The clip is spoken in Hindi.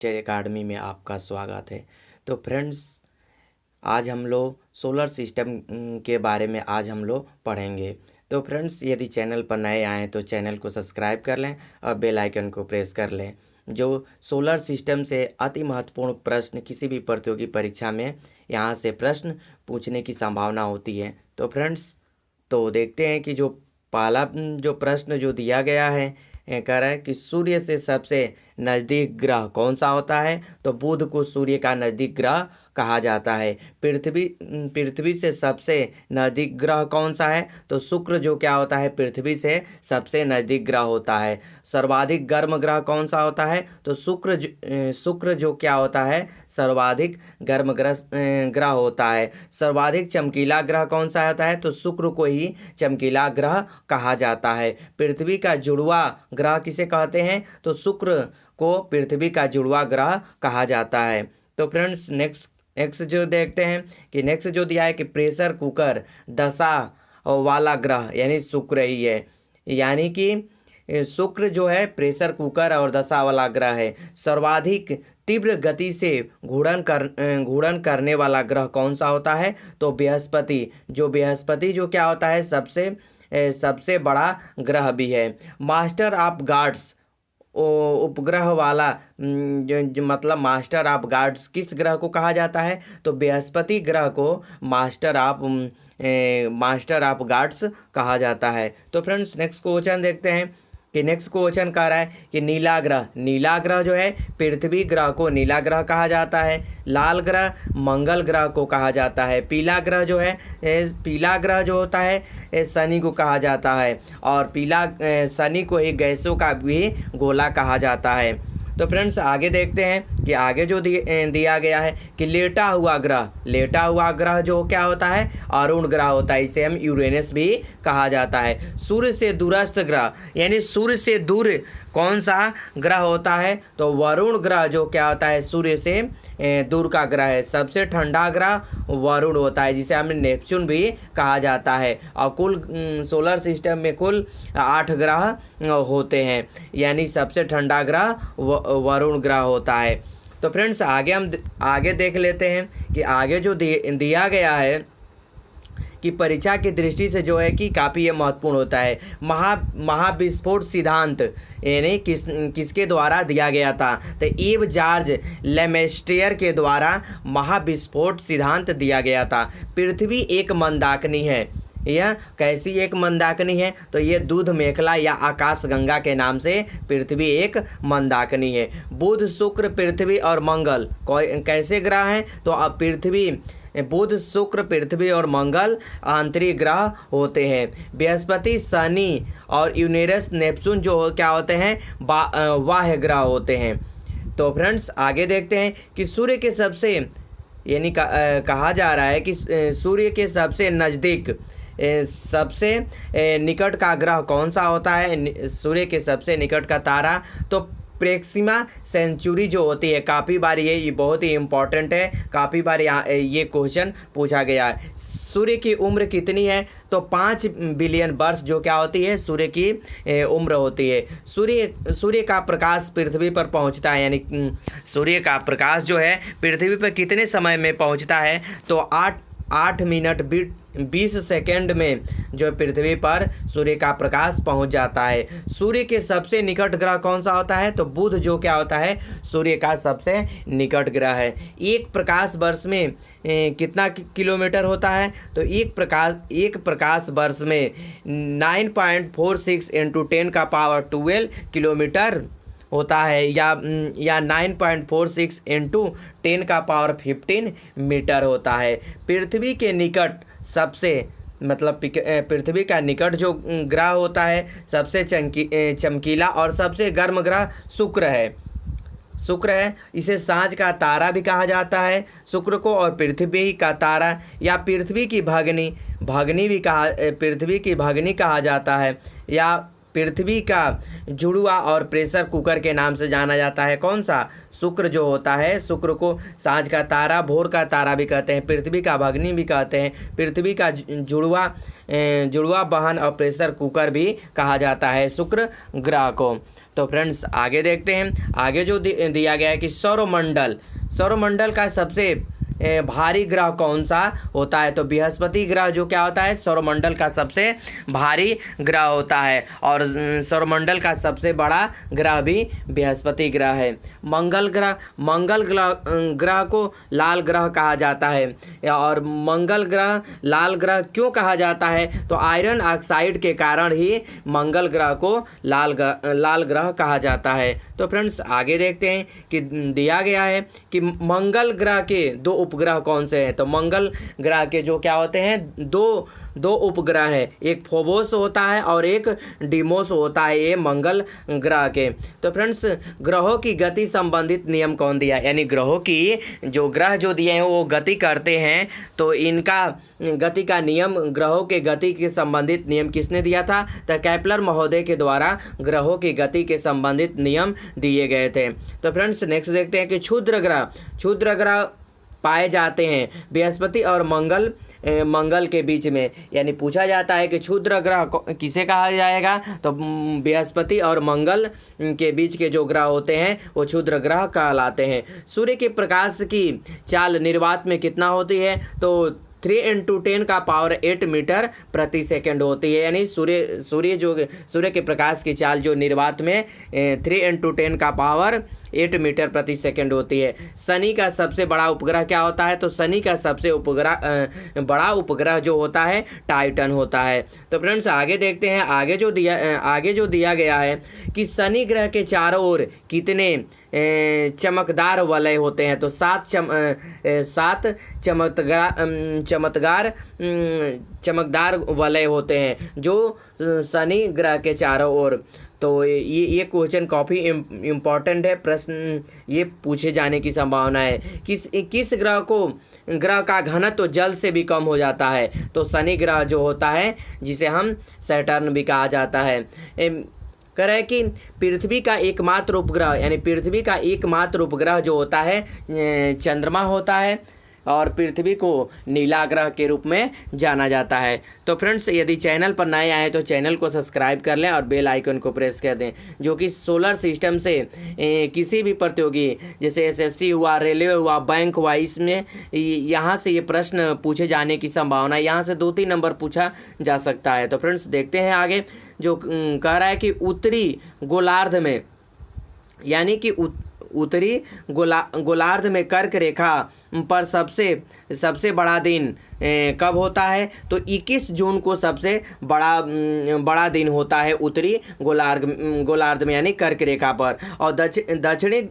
नेचर एकेडमी में आपका स्वागत है। तो फ्रेंड्स, आज हम लोग सोलर सिस्टम के बारे में आज हम लोग पढ़ेंगे। तो फ्रेंड्स, यदि चैनल पर नए आएँ तो चैनल को सब्सक्राइब कर लें और बेल आइकन को प्रेस कर लें। जो सोलर सिस्टम से अति महत्वपूर्ण प्रश्न किसी भी प्रतियोगी परीक्षा में यहाँ से प्रश्न पूछने की संभावना होती है। तो फ्रेंड्स, तो देखते हैं कि जो पहला जो प्रश्न जो दिया गया है कह रहा है कि सूर्य से सबसे नज़दीक ग्रह कौन सा होता है। तो बुध को सूर्य का नज़दीक ग्रह कहा जाता है। पृथ्वी से सबसे नज़दीक ग्रह कौन सा है। तो शुक्र जो क्या होता है, पृथ्वी से सबसे नज़दीक ग्रह होता है। सर्वाधिक गर्म ग्रह कौन सा होता है। तो शुक्र जो क्या होता है, सर्वाधिक गर्म ग्रह होता है। सर्वाधिक चमकीला ग्रह कौन सा होता है। तो शुक्र को ही चमकीला ग्रह कहा जाता है। पृथ्वी का जुड़वा ग्रह किसे कहते हैं। तो शुक्र को पृथ्वी का जुड़वा ग्रह कहा जाता है। तो फ्रेंड्स, नेक्स्ट जो देखते हैं कि नेक्स्ट जो दिया है कि प्रेशर कुकर दशा वाला ग्रह यानी शुक्र ही है। यानी कि शुक्र जो है प्रेशर कुकर और दशा वाला ग्रह है। सर्वाधिक तीव्र गति से घूर्णन करने वाला ग्रह कौन सा होता है। तो बृहस्पति जो क्या होता है, सबसे बड़ा ग्रह भी है। मास्टर ऑफ गाड्स उपग्रह वाला मतलब मास्टर ऑफ गाड्स किस ग्रह को कहा जाता है। तो बृहस्पति ग्रह को मास्टर ऑफ गाड्स कहा जाता है। तो फ्रेंड्स, नेक्स्ट क्वेश्चन देखते हैं कि नेक्स्ट क्वेश्चन कह रहा है कि नीला ग्रह जो है पृथ्वी ग्रह को नीला ग्रह कहा जाता है। लाल ग्रह मंगल ग्रह को कहा जाता है। पीला ग्रह जो होता है शनि को कहा जाता है। और शनि को ही गैसों का भी गोला कहा जाता है। तो फ्रेंड्स, आगे देखते हैं कि आगे जो दिया गया है कि लेटा हुआ ग्रह जो क्या होता है, अरुण ग्रह होता है। इसे हम यूरेनस भी कहा जाता है। सूर्य से दूरस्थ ग्रह यानी सूर्य से दूर कौन सा ग्रह होता है। तो वरुण ग्रह जो क्या होता है, सूर्य से दूर का ग्रह है। सबसे ठंडा ग्रह वरुण होता है, जिसे हमें नेपच्यून भी कहा जाता है। और कुल सोलर सिस्टम में कुल 8 ग्रह होते हैं, यानी सबसे ठंडा ग्रह वरुण ग्रह होता है। तो फ्रेंड्स, आगे देख लेते हैं कि आगे जो दिया गया है कि परीक्षा की दृष्टि से जो है कि काफ़ी ये महत्वपूर्ण होता है। महाविस्फोट सिद्धांत यानी किसके द्वारा दिया गया था। तो ईव जॉर्ज लेमेस्ट्रियर के द्वारा महाविस्फोट सिद्धांत दिया गया था। पृथ्वी एक मंदाकिनी है। यह कैसी एक मंदाकिनी है। तो ये दूध मेखला या आकाश गंगा के नाम से पृथ्वी एक मंदाकिनी है। बुध शुक्र पृथ्वी और मंगल कैसे ग्रह हैं। तो अब बुध शुक्र पृथ्वी और मंगल आंतरिक ग्रह होते हैं। बृहस्पति शनि और यूरेनस नेपच्यून जो क्या होते हैं, बाह्य ग्रह होते हैं। तो फ्रेंड्स, आगे देखते हैं कि सूर्य के सबसे यानी कहा जा रहा है कि सूर्य के सबसे नज़दीक सबसे निकट का ग्रह कौन सा होता है। सूर्य के सबसे निकट का तारा तो प्रेक्सिमा सेंचुरी जो होती है। काफ़ी बार ये बहुत ही इम्पोर्टेंट है, काफ़ी बार ये क्वेश्चन पूछा गया है। सूर्य की उम्र कितनी है। तो 5 बिलियन वर्ष जो क्या होती है, सूर्य की उम्र होती है। सूर्य का प्रकाश पृथ्वी पर पहुंचता है, यानी सूर्य का प्रकाश जो है पृथ्वी पर कितने समय में पहुंचता है। तो 8 मिनट 20 सेकेंड में जो पृथ्वी पर सूर्य का प्रकाश पहुंच जाता है। सूर्य के सबसे निकट ग्रह कौन सा होता है। तो बुध जो क्या होता है, सूर्य का सबसे निकट ग्रह है। एक प्रकाश वर्ष में कितना किलोमीटर होता है। तो एक प्रकाश वर्ष में 9.46 × 10⁻12 किलोमीटर होता है, या 9.46 × 10⁻15 मीटर होता है। पृथ्वी के निकट सबसे मतलब पृथ्वी का निकट जो ग्रह होता है, सबसे चमकीला और सबसे गर्म ग्रह शुक्र है। इसे सांझ का तारा भी कहा जाता है शुक्र को। और पृथ्वी का तारा या पृथ्वी की भगनी कहा जाता है, या पृथ्वी का जुड़वा और प्रेशर कुकर के नाम से जाना जाता है। कौन सा, शुक्र जो होता है। शुक्र को सांझ का तारा, भोर का तारा भी कहते हैं, पृथ्वी का भगनी भी कहते हैं, पृथ्वी का जुड़वा बहन और प्रेशर कुकर भी कहा जाता है शुक्र ग्रह को। तो फ्रेंड्स आगे देखते हैं, आगे जो दिया गया है कि सौरमंडल का सबसे भारी ग्रह कौन सा होता है। तो बृहस्पति ग्रह जो क्या होता है, सौरमंडल का सबसे भारी ग्रह होता है, और सौरमंडल का सबसे बड़ा ग्रह भी बृहस्पति ग्रह है। मंगल ग्रह को लाल ग्रह कहा जाता है, और मंगल ग्रह लाल ग्रह क्यों कहा जाता है, तो आयरन ऑक्साइड के कारण ही मंगल ग्रह को लाल ग्रह कहा जाता है। तो फ्रेंड्स आगे देखते हैं कि दिया गया है कि मंगल ग्रह के दो उपग्रह कौन से हैं। तो मंगल ग्रह के जो क्या होते हैं, दो उपग्रह है, एक फोबोस होता है और एक डीमोस होता है, ये मंगल ग्रह के। तो फ्रेंड्स ग्रहों की गति संबंधित नियम कौन दिया, यानी ग्रहों की जो ग्रह जो दिए हैं वो गति करते हैं, तो इनका गति का नियम, ग्रहों के गति के संबंधित नियम किसने दिया था, तो केपलर महोदय के द्वारा ग्रहों की गति के संबंधित नियम दिए गए थे। तो फ्रेंड्स नेक्स्ट देखते हैं कि क्षुद्र ग्रह पाए जाते हैं बृहस्पति और मंगल के बीच में, यानी पूछा जाता है कि क्षुद्र ग्रह किसे कहा जाएगा, तो बृहस्पति और मंगल के बीच के जो ग्रह होते हैं वो क्षुद्र ग्रह कहलाते हैं। सूर्य के प्रकाश की चाल निर्वात में कितना होती है, तो 3 × 10 का पावर 8 मीटर प्रति सेकंड होती है, यानी सूर्य के प्रकाश की चाल जो निर्वात में 3 × 10 का पावर 8 मीटर प्रति सेकंड होती है। शनि का सबसे बड़ा उपग्रह क्या होता है, तो शनि का सबसे बड़ा उपग्रह जो होता है टाइटन होता है। तो फ्रेंड्स आगे देखते हैं, आगे जो दिया गया है कि शनि ग्रह के चारों ओर कितने चमकदार वलय होते हैं, तो 7 चमकदार वलय होते हैं जो शनि ग्रह के चारों ओर। तो ये क्वेश्चन काफ़ी इम्पॉर्टेंट है, प्रश्न ये पूछे जाने की संभावना है। किस ग्रह का घनत्व तो जल से भी कम हो जाता है, तो शनि ग्रह जो होता है जिसे हम सैटर्न भी कहा जाता है। कह रहे हैं कि पृथ्वी का एकमात्र उपग्रह, यानी पृथ्वी का एकमात्र उपग्रह जो होता है चंद्रमा होता है, और पृथ्वी को नीला ग्रह के रूप में जाना जाता है। तो फ्रेंड्स यदि चैनल पर नए आए तो चैनल को सब्सक्राइब कर लें और बेल आइकन को प्रेस कर दें, जो कि सोलर सिस्टम से किसी भी प्रतियोगी जैसे एसएससी हुआ, रेलवे हुआ, बैंक हुआ, इसमें यहाँ से ये प्रश्न पूछे जाने की संभावना है, यहाँ से 2-3 नंबर पूछा जा सकता है। तो फ्रेंड्स देखते हैं आगे, जो कह रहा है कि उत्तरी गोलार्ध में, यानी कि उत्तरी गोलार्ध में कर्क रेखा पर सबसे बड़ा दिन कब होता है, तो 21 जून को सबसे बड़ा दिन होता है उत्तरी गोलार्ध में, यानी कर्क रेखा पर। और दक्षिणी